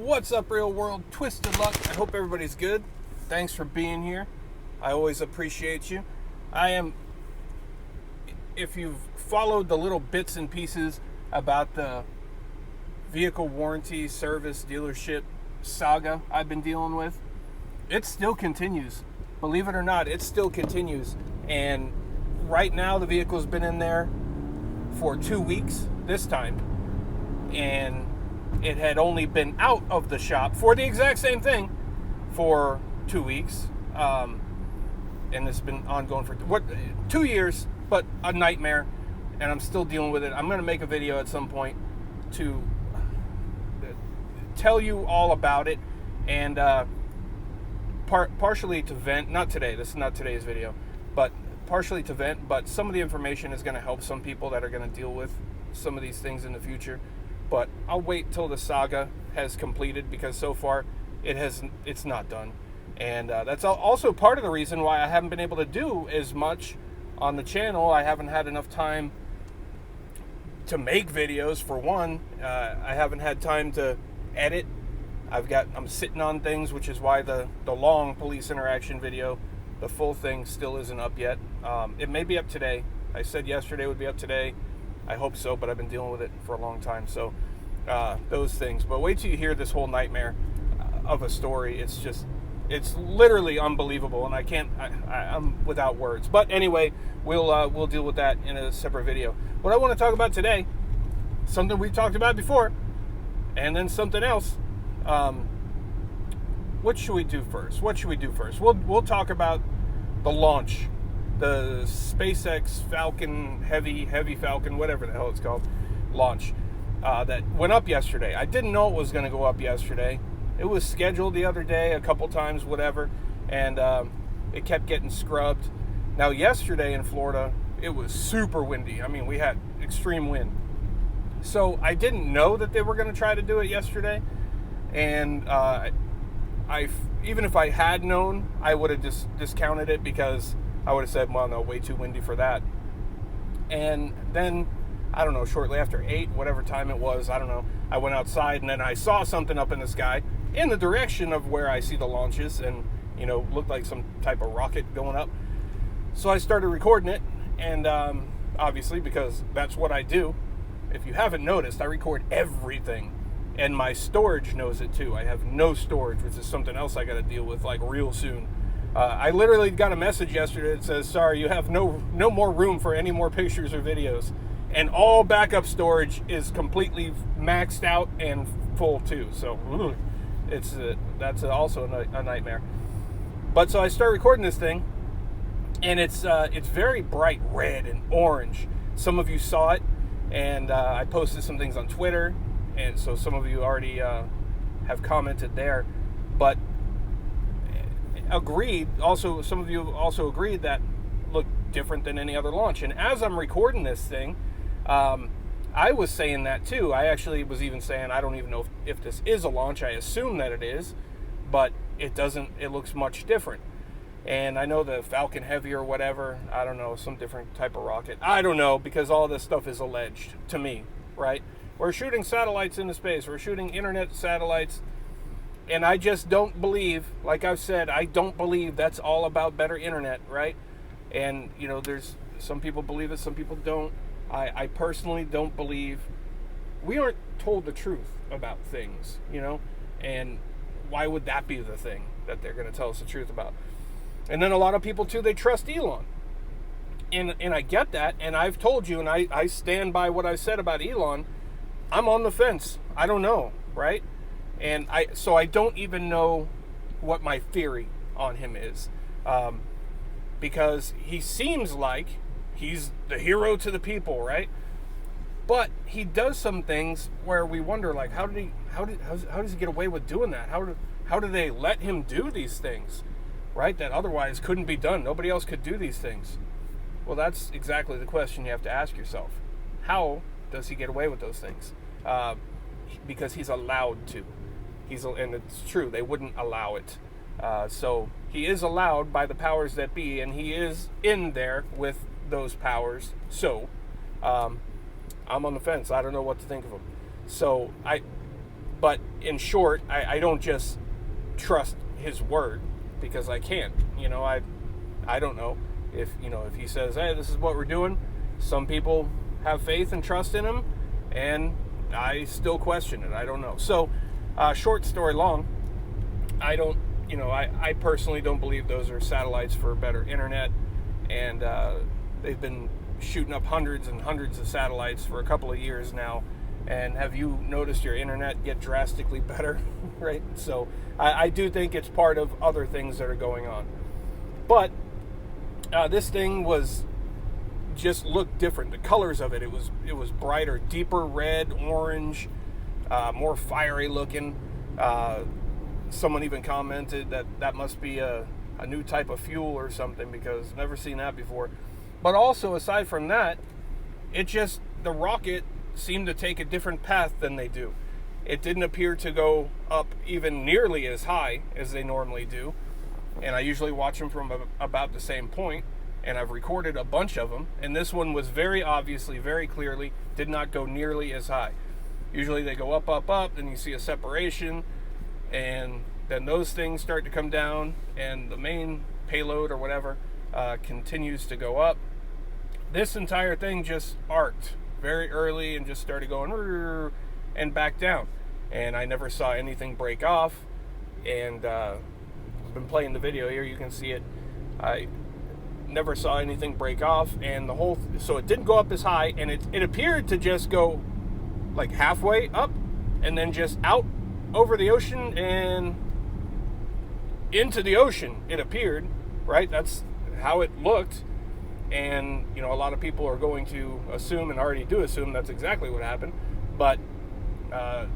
What's up, real world? Twisted Luck. I hope everybody's good. Thanks for being here. I always appreciate you. If you've followed the little bits and pieces about the vehicle warranty service dealership saga I've been dealing with, it still continues. Believe it or not, it still continues. And right now, the vehicle's been in there for 2 weeks this time. And it had only been out of the shop for the exact same thing for 2 weeks. And it's been ongoing for 2 years, but a nightmare. And I'm still dealing with it. I'm going to make a video at some point to tell you all about it. And partially to vent, not today, this is not today's video, but partially to vent, but some of the information is going to help some people that are going to deal with some of these things in the future. But I'll wait till the saga has completed, because so far it's not done. And that's also part of the reason why I haven't been able to do as much on the channel. I haven't had enough time to make videos, for one. I haven't had time to edit. I'm sitting on things, which is why the long police interaction video, the full thing, still isn't up yet. It may be up today. I said yesterday it would be up today. I hope so, but I've been dealing with it for a long time. So those things. But wait till you hear this whole nightmare of a story. It's literally unbelievable, and I'm without words. But anyway, we'll deal with that in a separate video. What I want to talk about today, something we've talked about before, and then something else. What should we do first? We'll talk about the launch. The SpaceX Falcon, Heavy Falcon, whatever the hell it's called, launch that went up yesterday. I didn't know it was going to go up yesterday. It was scheduled the other day a couple times, whatever, and it kept getting scrubbed. Now, yesterday in Florida, it was super windy. I mean, we had extreme wind. So I didn't know that they were going to try to do it yesterday, and even if I had known, I would have just discounted it, because I would have said, well, no, way too windy for that. And then, I don't know, shortly after 8, whatever time it was, I don't know, I went outside, and then I saw something up in the sky in the direction of where I see the launches, and, looked like some type of rocket going up. So I started recording it, and obviously, because that's what I do, if you haven't noticed, I record everything. And my storage knows it too. I have no storage, which is something else I got to deal with, like, real soon. I literally got a message yesterday that says, sorry, you have no more room for any more pictures or videos. And all backup storage is completely maxed out and full too. So that's also a nightmare. But so I start recording this thing, and it's very bright red and orange. Some of you saw it, and I posted some things on Twitter, and so some of you already have commented there. But some of you also agreed that looked different than any other launch. And as I'm recording this thing, I was saying that too. I actually was even saying, I don't even know if this is a launch. I assume that it is, but it doesn't. It looks much different. And I know the Falcon Heavy or whatever, I don't know, some different type of rocket. I don't know, because all this stuff is alleged to me, right? We're shooting satellites into space. We're shooting internet satellites. And I just don't believe, like I've said, I don't believe that's all about better internet, right? And, there's some people believe it, some people don't. I personally don't believe. We aren't told the truth about things, and why would that be the thing that they're going to tell us the truth about? And then a lot of people, too, they trust Elon. And I get that, and I've told you, and I stand by what I said about Elon. I'm on the fence. I don't know, right? And so I don't even know what my theory on him is, because he seems like he's the hero to the people, right? But he does some things where we wonder, like, how does he get away with doing that? How do they let him do these things, right? That otherwise couldn't be done. Nobody else could do these things. Well, that's exactly the question you have to ask yourself. How does he get away with those things? Because he's allowed to. And it's true, they wouldn't allow it. So he is allowed by the powers that be, and he is in there with those powers. So I'm on the fence. I don't know what to think of him. So But in short, I don't just trust his word, because I can't. I don't know if he says, hey, this is what we're doing. Some people have faith and trust in him, and I still question it. I don't know. So, short story long, I personally don't believe those are satellites for better internet, and they've been shooting up hundreds and hundreds of satellites for a couple of years now. And have you noticed your internet get drastically better? Right? So I do think it's part of other things that are going on. But this thing just looked different. The colors of it was brighter, deeper red, orange, more fiery looking. Someone even commented that must be a new type of fuel or something, because I've never seen that before. But also, aside from that, the rocket seemed to take a different path than they do. It didn't appear to go up even nearly as high as they normally do. And I usually watch them from about the same point, and I've recorded a bunch of them. And this one was very obviously, very clearly, did not go nearly as high. Usually they go up, up, up, then you see a separation, and then those things start to come down, and the main payload or whatever continues to go up. This entire thing just arced very early and just started going and back down. And I never saw anything break off. And I've been playing the video here, you can see it. I never saw anything break off, and so it didn't go up as high, and it appeared to just go like halfway up and then just out over the ocean and into the ocean, it appeared, right? That's how it looked. And, a lot of people are going to assume, and already do assume, that's exactly what happened. But, but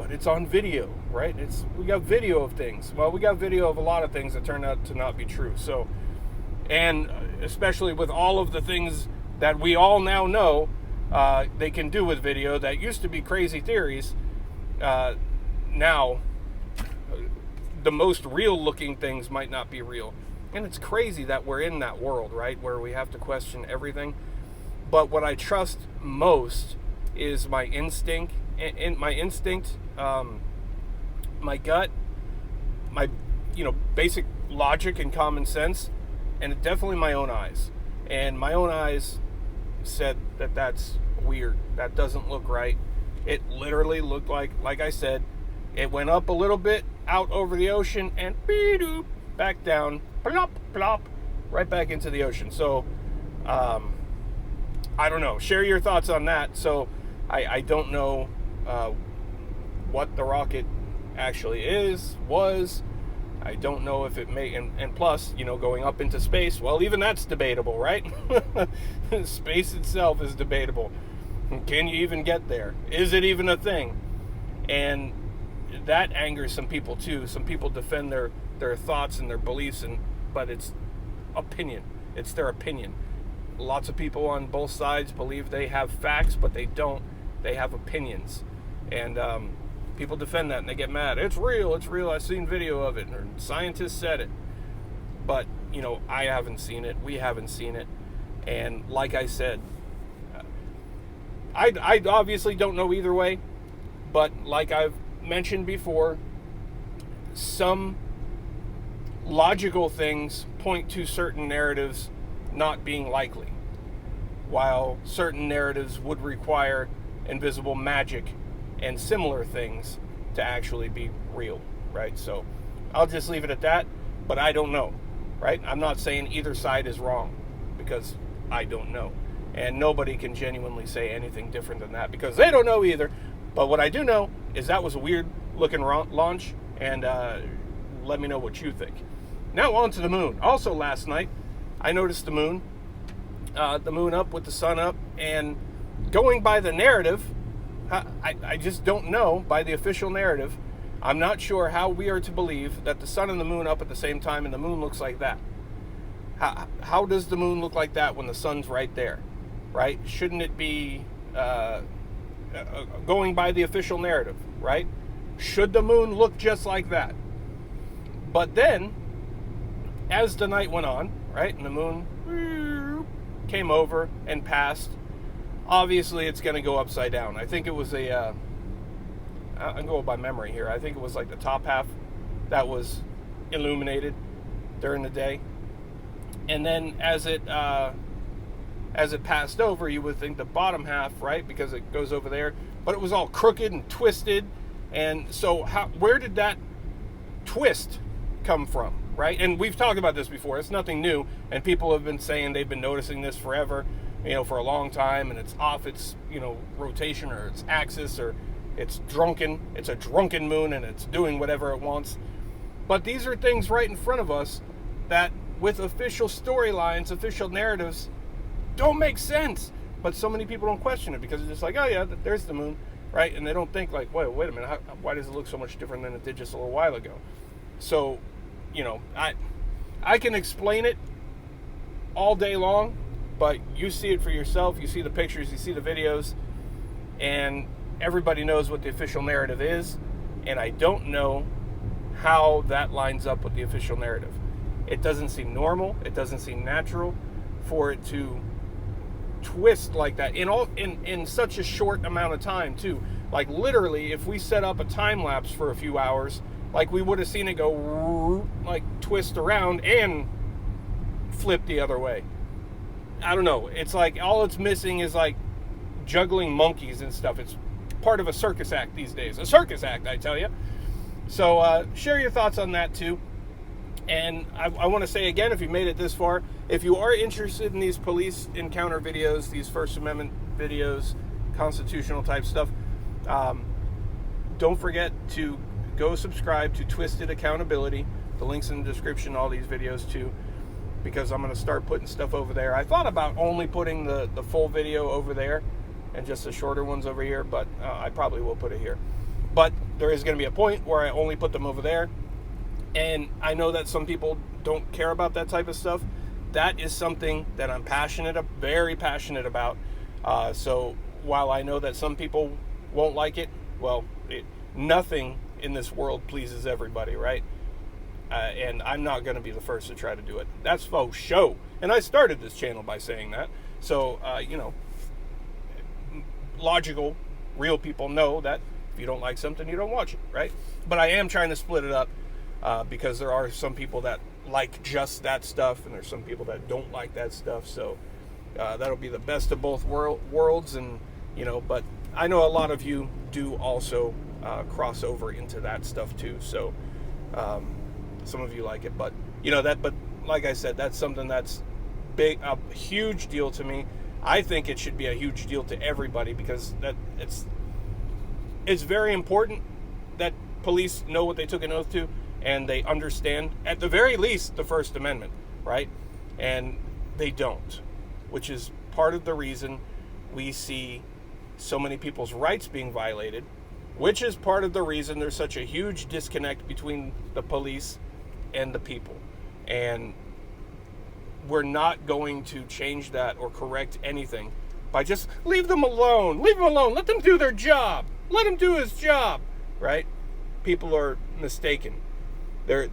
it's on video, right? We got video of things. Well, we got video of a lot of things that turned out to not be true. So, and especially with all of the things that we all now know they can do with video that used to be crazy theories, now the most real looking things might not be real. And it's crazy that we're in that world, right, where we have to question everything. But what I trust most is my instinct, my gut, my basic logic and common sense, and definitely my own eyes. And my own eyes said that that's weird. That doesn't look right. It literally looked like I said, it went up a little bit out over the ocean and back down, plop, plop, right back into the ocean. So, I don't know. Share your thoughts on that. So, I don't know what the rocket actually was. I don't know if it may, and plus, going up into space, well, even that's debatable, right? Space itself is debatable. Can you even get there? Is it even a thing? And that angers some people too. Some people defend their thoughts and their beliefs, but it's opinion. It's their opinion. Lots of people on both sides believe they have facts, but they don't. They have opinions. And people defend that and they get mad. It's real. I've seen video of it. Or scientists said it. But, I haven't seen it. We haven't seen it. And like I said, I obviously don't know either way. But like I've mentioned before, some logical things point to certain narratives not being likely, while certain narratives would require invisible magic and similar things to actually be real, right? So I'll just leave it at that, but I don't know, right? I'm not saying either side is wrong, because I don't know. And nobody can genuinely say anything different than that, because they don't know either. But what I do know is that was a weird looking launch, and let me know what you think. Now on to the moon. Also last night, I noticed the moon up with the sun up, and going by the narrative, I just don't know, by the official narrative, I'm not sure how we are to believe that the sun and the moon up at the same time and the moon looks like that. How does the moon look like that when the sun's right there, right? Shouldn't it be going by the official narrative, right? Should the moon look just like that? But then, as the night went on, right, and the moon came over and passed, obviously it's going to go upside down. I think it was a I'm going by memory here. I think it was like the top half that was illuminated during the day, and then as it passed over, you would think the bottom half, right, because it goes over there, but it was all crooked and twisted. And so where did that twist come from, right? And we've talked about this before. It's nothing new, and people have been saying they've been noticing this forever, for a long time, and it's off its, rotation or its axis, or it's a drunken moon, and it's doing whatever it wants. But these are things right in front of us that, with official storylines, official narratives, don't make sense. But so many people don't question it because it's just like, oh yeah, there's the moon, right? And they don't think like, wait a minute, why does it look so much different than it did just a little while ago? So, I can explain it all day long, but you see it for yourself. You see the pictures, you see the videos, and everybody knows what the official narrative is, and I don't know how that lines up with the official narrative. It doesn't seem normal. It doesn't seem natural for it to twist like that in such a short amount of time too. Like literally, if we set up a time lapse for a few hours, like we would have seen it go like twist around and flip the other way. I don't know. It's like all it's missing is like juggling monkeys and stuff. It's part of a circus act these days. A circus act, I tell you. So share your thoughts on that too. And I want to say again, if you made it this far, if you are interested in these police encounter videos, these First Amendment videos, constitutional type stuff, don't forget to go subscribe to Twisted Accountability. The link's in the description, all these videos too, because I'm going to start putting stuff over there. I thought about only putting the full video over there and just the shorter ones over here, but I probably will put it here. But there is going to be a point where I only put them over there. And I know that some people don't care about that type of stuff. That is something that I'm very passionate about. So while I know that some people won't like it, well, nothing in this world pleases everybody, right? And I'm not going to be the first to try to do it. That's faux show. And I started this channel by saying that. So, logical, real people know that if you don't like something, you don't watch it, right? But I am trying to split it up. Because there are some people that like just that stuff, and there's some people that don't like that stuff. So that'll be the best of both worlds, and but I know a lot of you do also cross over into that stuff too. So some of you like it, but but like I said, that's something that's a huge deal to me. I think it should be a huge deal to everybody, because it's very important that police know what they took an oath to. And they understand, at the very least, the First Amendment, right? And they don't, which is part of the reason we see so many people's rights being violated, which is part of the reason there's such a huge disconnect between the police and the people. And we're not going to change that or correct anything by just leave them alone, let them do their job, let him do his job, right? People are mistaken. If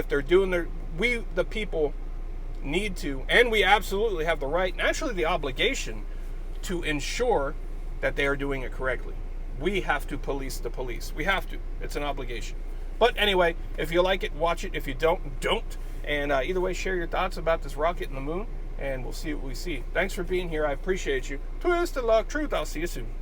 they're doing we, the people, need to, and we absolutely have the right, and actually the obligation, to ensure that they are doing it correctly. We have to police the police. We have to. It's an obligation. But anyway, if you like it, watch it. If you don't. And either way, share your thoughts about this rocket and the moon, and we'll see what we see. Thanks for being here. I appreciate you. Twisted Luck Truth. I'll see you soon.